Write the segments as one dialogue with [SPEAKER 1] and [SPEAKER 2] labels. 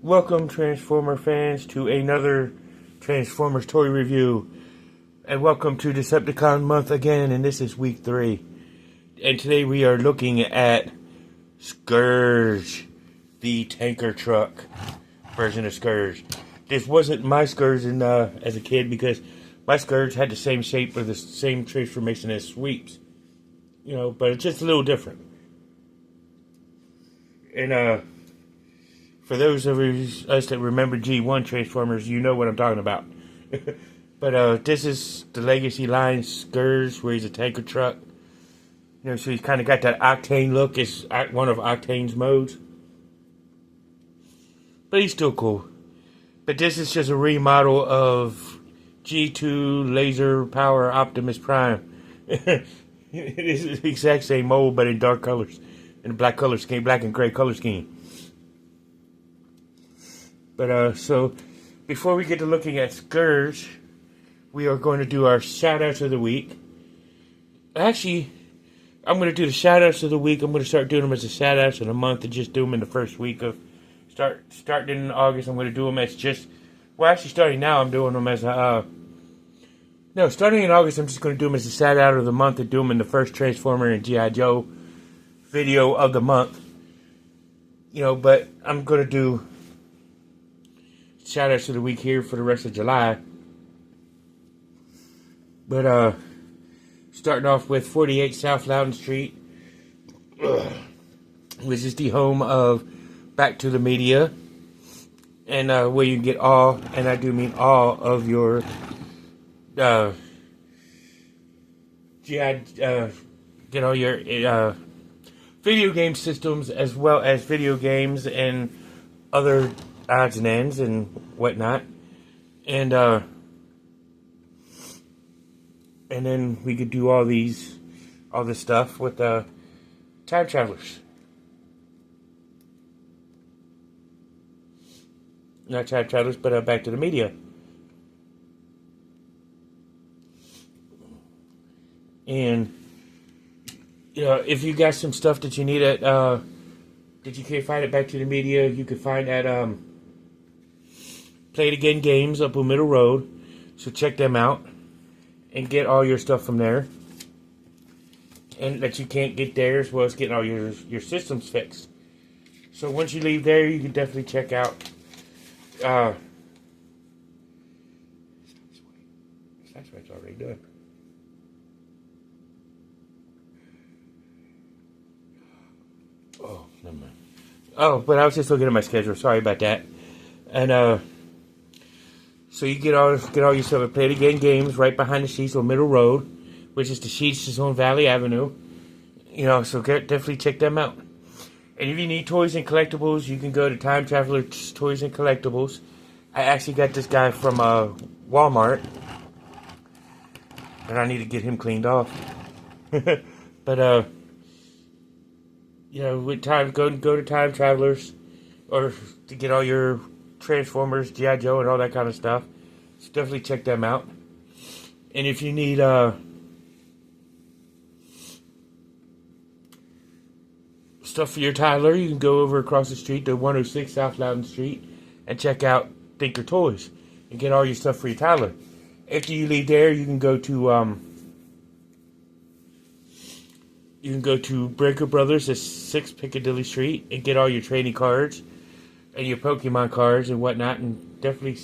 [SPEAKER 1] Welcome, Transformer fans, to another Transformers toy review. And welcome to Decepticon month again, and this is week 3. And today we are looking at Scourge, the tanker truck version of Scourge. This wasn't my Scourge as a kid, because my Scourge had the same shape or the same transformation as Sweeps. You know, but it's just a little different. And for those of us that remember G1 Transformers, you know what I'm talking about. But this is the Legacy line Scourge, where he's a tanker truck. You know, so he's kind of got that Octane look. It's one of Octane's modes. But he's still cool. But this is just a remodel of G2 Laser Power Optimus Prime. It is the exact same mold, but in dark colors. In a black color scheme, black and gray color scheme. But, so, before we get to looking at Scourge, we are going to do our shout-outs of the week. Actually, I'm going to do the shout-outs of the week. I'm going to start doing them as a shout-outs of the month and just do them in the first week of, starting in August, I'm going to do them as just, well, actually, starting now, I'm doing them as no, starting in August, I'm just going to do them as a shout-out of the month and do them in the first Transformer and G.I. Joe video of the month. You know, but I'm going to do shout-outs of the week here for the rest of July. But, starting off with 48 South Loudon Street, which is the home of Back to the Media, and where you can get all, and I do mean all, of your get all your video game systems, as well as video games and other odds and ends and whatnot. And then we could do all this stuff with time travelers. Not time travelers, but Back to the Media. And, you know, if you got some stuff that you need at, that you can't find at Back to the Media, you can find at, Play It Again Games up on Middle Road. So check them out and get all your stuff from there. And that you can't get there, as well as getting all your systems fixed. So once you leave there, you can definitely check out that's what it's already done. Oh, never mind. Oh, but I was just looking at my schedule. Sorry about that. And so you get all your stuff at Play It Again Games right behind the Sheets on Middle Road, which is the Sheets is on Valley Avenue. You know, so definitely check them out. And if you need toys and collectibles, you can go to Time Traveler Toys and Collectibles. I actually got this guy from Walmart, and I need to get him cleaned off. But you know, with time, go to Time Travelers, or to get all your Transformers, G.I. Joe, and all that kind of stuff. So definitely check them out. And if you need stuff for your Tyler, you can go over across the street to 106 South Loudon Street and check out Thinker Toys and get all your stuff for your Tyler. After you leave there, you can go to Breaker Brothers at 6 Piccadilly Street and get all your trading cards and your Pokemon cards and whatnot, and definitely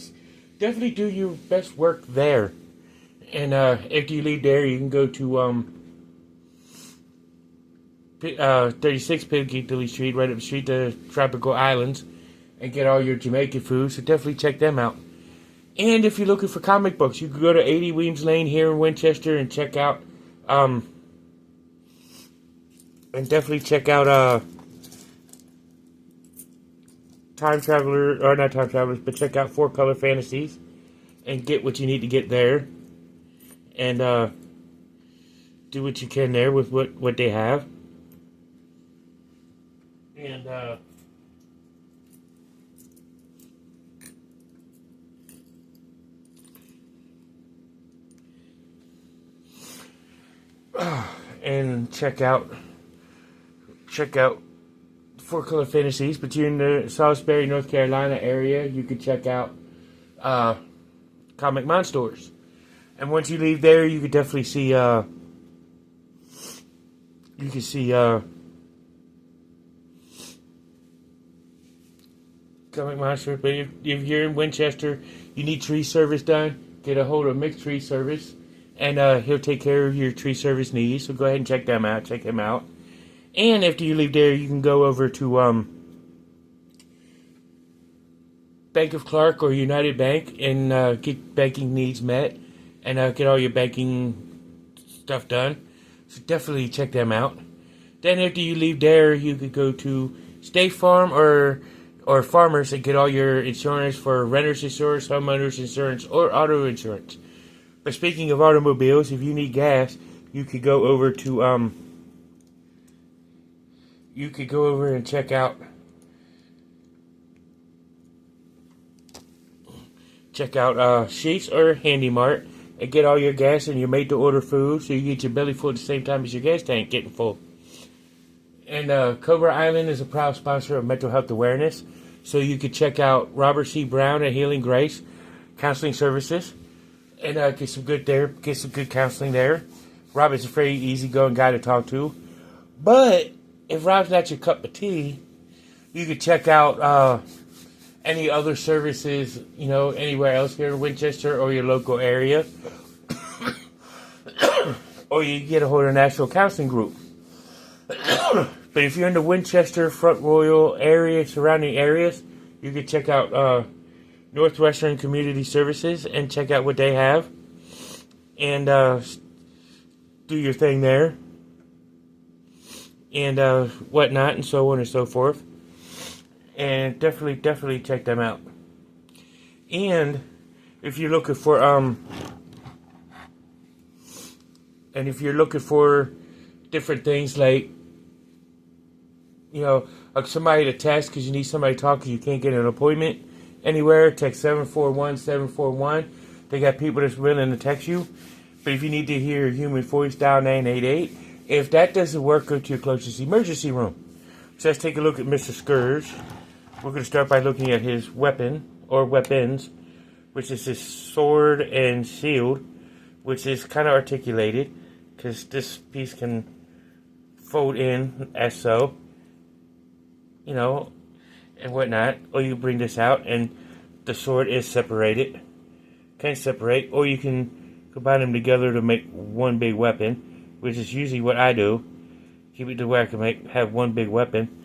[SPEAKER 1] do your best work there. And after you leave there, you can go to 36 Piccadilly Street, right up the street to Tropical Islands, and get all your Jamaican food. So definitely check them out. And if you're looking for comic books, you can go to 80 Weems Lane here in Winchester and check out and definitely check out Time Traveler, or not Time Travelers, but check out 4 Color Fantasies and get what you need to get there, and do what you can there with what they have. And check out Four Color Fantasies, but you're in the Salisbury, North Carolina area, you can check out Comic Mon stores. And once you leave there, you could definitely see Comic Monster. But if you're in Winchester, you need tree service done, get a hold of Mixed Tree Service, and he'll take care of your tree service needs. So go ahead and check them out. Check him out. And after you leave there, you can go over to Bank of Clark or United Bank and get banking needs met and get all your banking stuff done. So definitely check them out. Then after you leave there, you could go to State Farm or Farmers and get all your insurance for renter's insurance, homeowner's insurance, or auto insurance. But speaking of automobiles, if you need gas, you could go over to and check out Sheets or Handy Mart and get all your gas and your made-to-order food so you get your belly full at the same time as your gas tank getting full. And Cobra Island is a proud sponsor of mental health awareness, so you could check out Robert C. Brown at Healing Grace Counseling Services and get some good counseling there. Robert's a very easygoing guy to talk to, but if Rob's not your cup of tea, you could check out any other services, anywhere else here in Winchester or your local area. Or you get a hold of National Counseling Group. But if you're in the Winchester, Front Royal area, surrounding areas, you could check out Northwestern Community Services and check out what they have. And do your thing there. And whatnot, and so on and so forth. And definitely check them out. And if you're looking for different things like somebody to text because you need somebody to talk because you can't get an appointment anywhere, text 741-741. They got people that's willing to text you. But if you need to hear a human voice, dial 988. If that doesn't work, go to your closest emergency room. So let's take a look at Mr. Scourge. We're going to start by looking at his weapon, or weapons, which is his sword and shield, which is kind of articulated, because this piece can fold in as so, and whatnot. Or you bring this out, and the sword is separated. Can separate, or you can combine them together to make one big weapon, which is usually what I do. Keep it to where I can have one big weapon,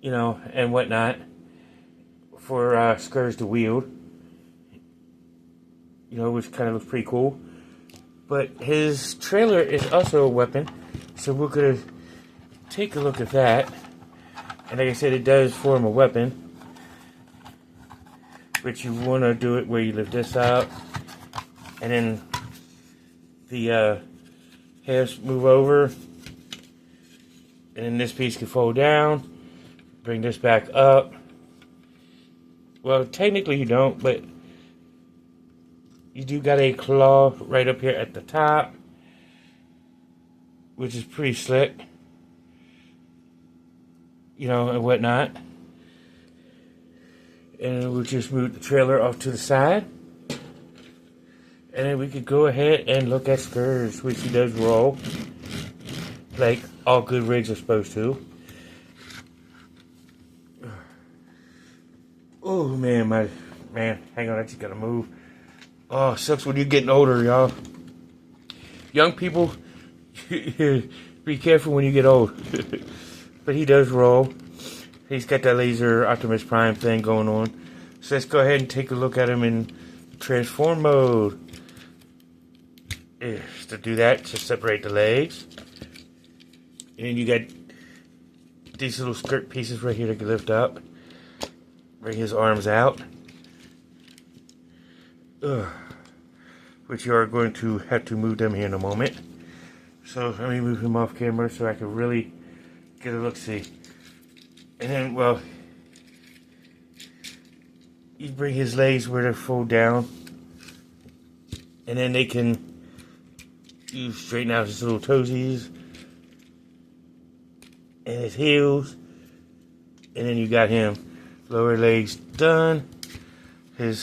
[SPEAKER 1] and whatnot, for Scourge to wield, which kind of looks pretty cool. But his trailer is also a weapon, so we're going to take a look at that. And like I said, it does form a weapon, but you want to do it where you lift this out, and then the halves move over, and then this piece can fold down. Bring this back up. Well, technically you don't, but you do got a claw right up here at the top, which is pretty slick, and whatnot. And we'll just move the trailer off to the side. And then we could go ahead and look at Scourge, which he does roll, like all good rigs are supposed to. Oh, man, hang on, I just gotta move. Oh, sucks when you're getting older, y'all. Young people, be careful when you get old. But he does roll. He's got that laser Optimus Prime thing going on. So let's go ahead and take a look at him in transform mode. To do that, just separate the legs. And then you got these little skirt pieces right here that can lift up. Bring his arms out. Which you are going to have to move them here in a moment. So let me move him off camera so I can really get a look-see. And then, well, you bring his legs where they fold down. And then they can, you straighten out his little toesies. And his heels. And then you got him. Lower legs done. And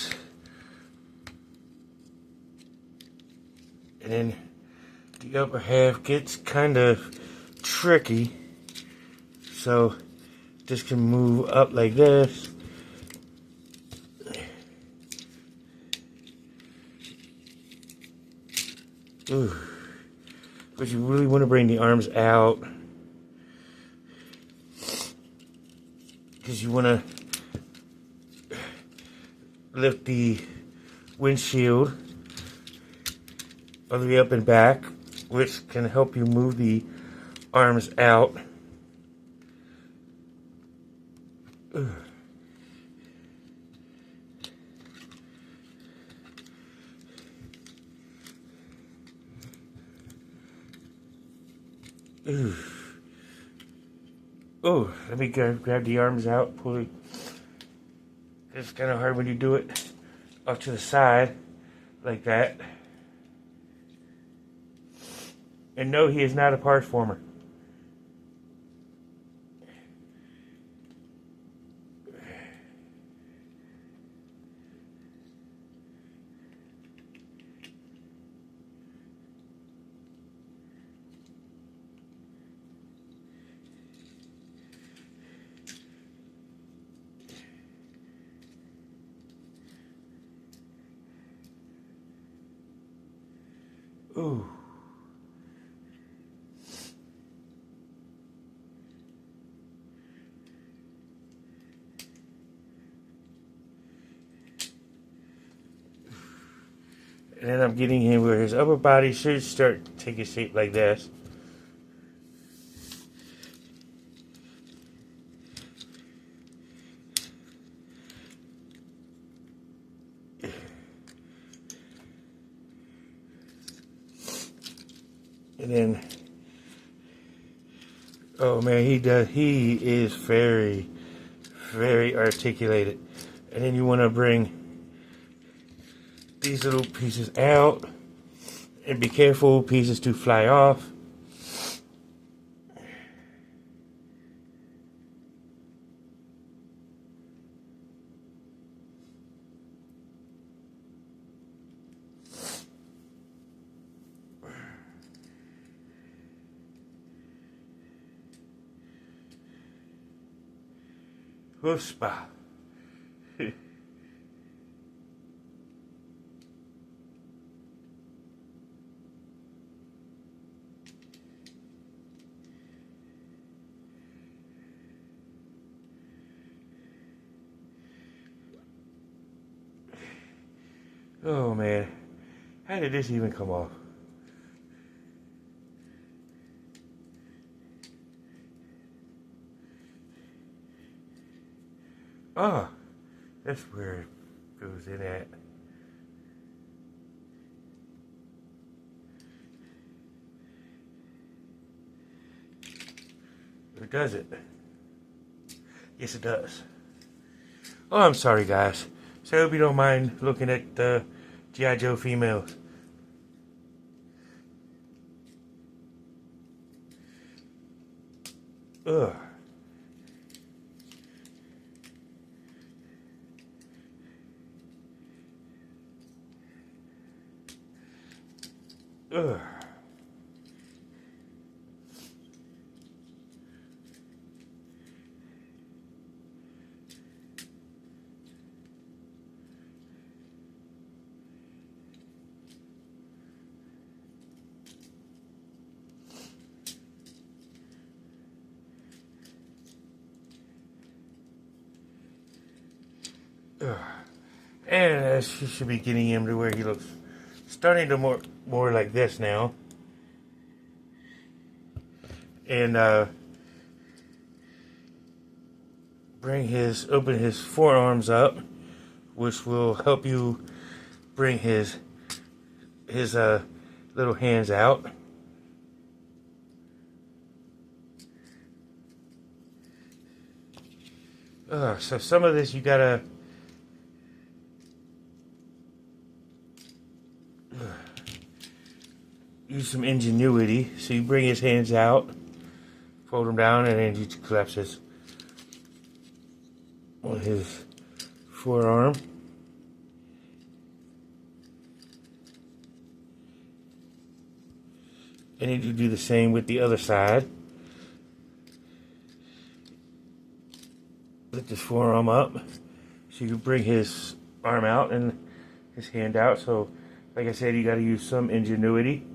[SPEAKER 1] then the upper half gets kind of tricky. So this can move up like this. Ooh. But you really want to bring the arms out, because you want to lift the windshield all the way up and back, which can help you move the arms out. Ugh. Ooh. Oh, let me grab the arms out, pull it. It's kind of hard when you do it off to the side like that. And no, he is not a parts former. Ooh. And then I'm getting him where his upper body should start taking shape like this. And then, oh man, he is very, very articulated. And then you want to bring these little pieces out, and be careful, pieces to fly off. Hoofspa. Oh man, how did this even come off? Oh, that's where it goes in at. Or does it? Yes, it does. Oh, I'm sorry, guys. So I hope you don't mind looking at the G.I. Joe females. Ugh. Ugh. Ugh. And she should be getting him to where he looks starting to more like this now. And open his forearms up, which will help you bring his little hands out. So some of this you gotta use some ingenuity. So you bring his hands out, fold them down, and then you collapse his on his forearm. And you do the same with the other side. Lift his forearm up so you can bring his arm out and his hand out. So, like I said, you got to use some ingenuity.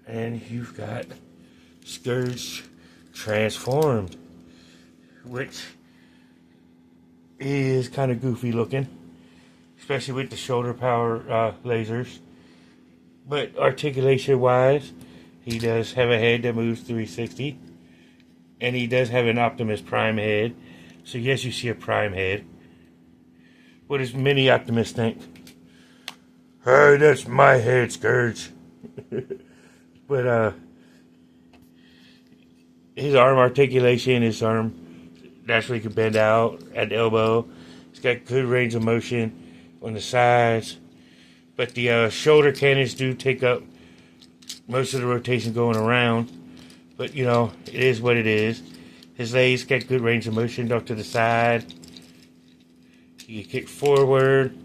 [SPEAKER 1] And you've got Scourge transformed, which is kind of goofy looking, especially with the shoulder power lasers. But articulation wise, he does have a head that moves 360, and he does have an Optimus Prime head. So yes, you see a Prime head. What does mini Optimus think? Hey, that's my head, Scourge. But his arm articulation, his arm naturally can bend out at the elbow. He's got good range of motion on the sides. But the shoulder cannons do take up most of the rotation going around. But, you know, it is what it is. His legs got good range of motion off to the side. He can kick forward.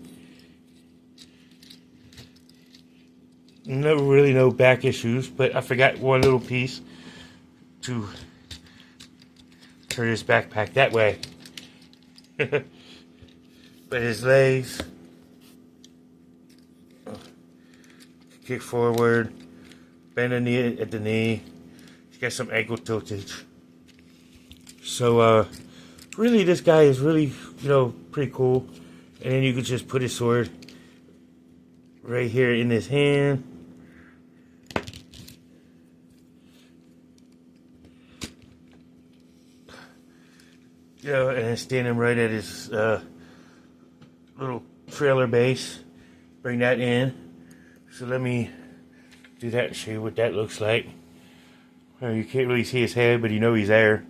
[SPEAKER 1] No back issues, but I forgot one little piece to turn his backpack that way. But his legs kick forward, bend the knee at the knee. He's got some ankle tiltage. So really, this guy is really, you know, pretty cool. And then you could just put his sword right here in his hand. You know, and stand him right at his little trailer base. Bring that in. So let me do that and show you what that looks like. Well, you can't really see his head, but you know he's there.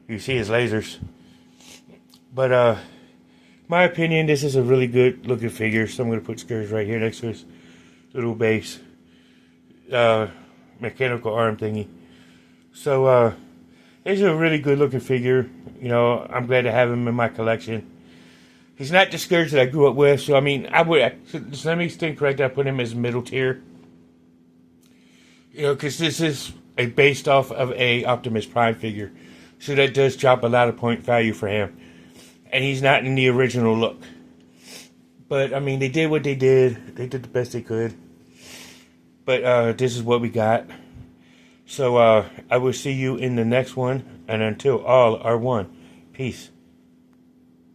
[SPEAKER 1] You see his lasers. But my opinion, this is a really good looking figure. So I'm going to put Scourge right here next to his little base mechanical arm thingy. So it's a really good looking figure. You know, I'm glad to have him in my collection. He's not the Scourge that I grew up with, so I mean, let me think correct. I put him as middle tier. You know, because this is based off of a Optimus Prime figure, so that does drop a lot of point value for him. And he's not in the original look. But I mean, they did what they did. They did the best they could. But this is what we got. So I will see you in the next one. And until all are one, peace.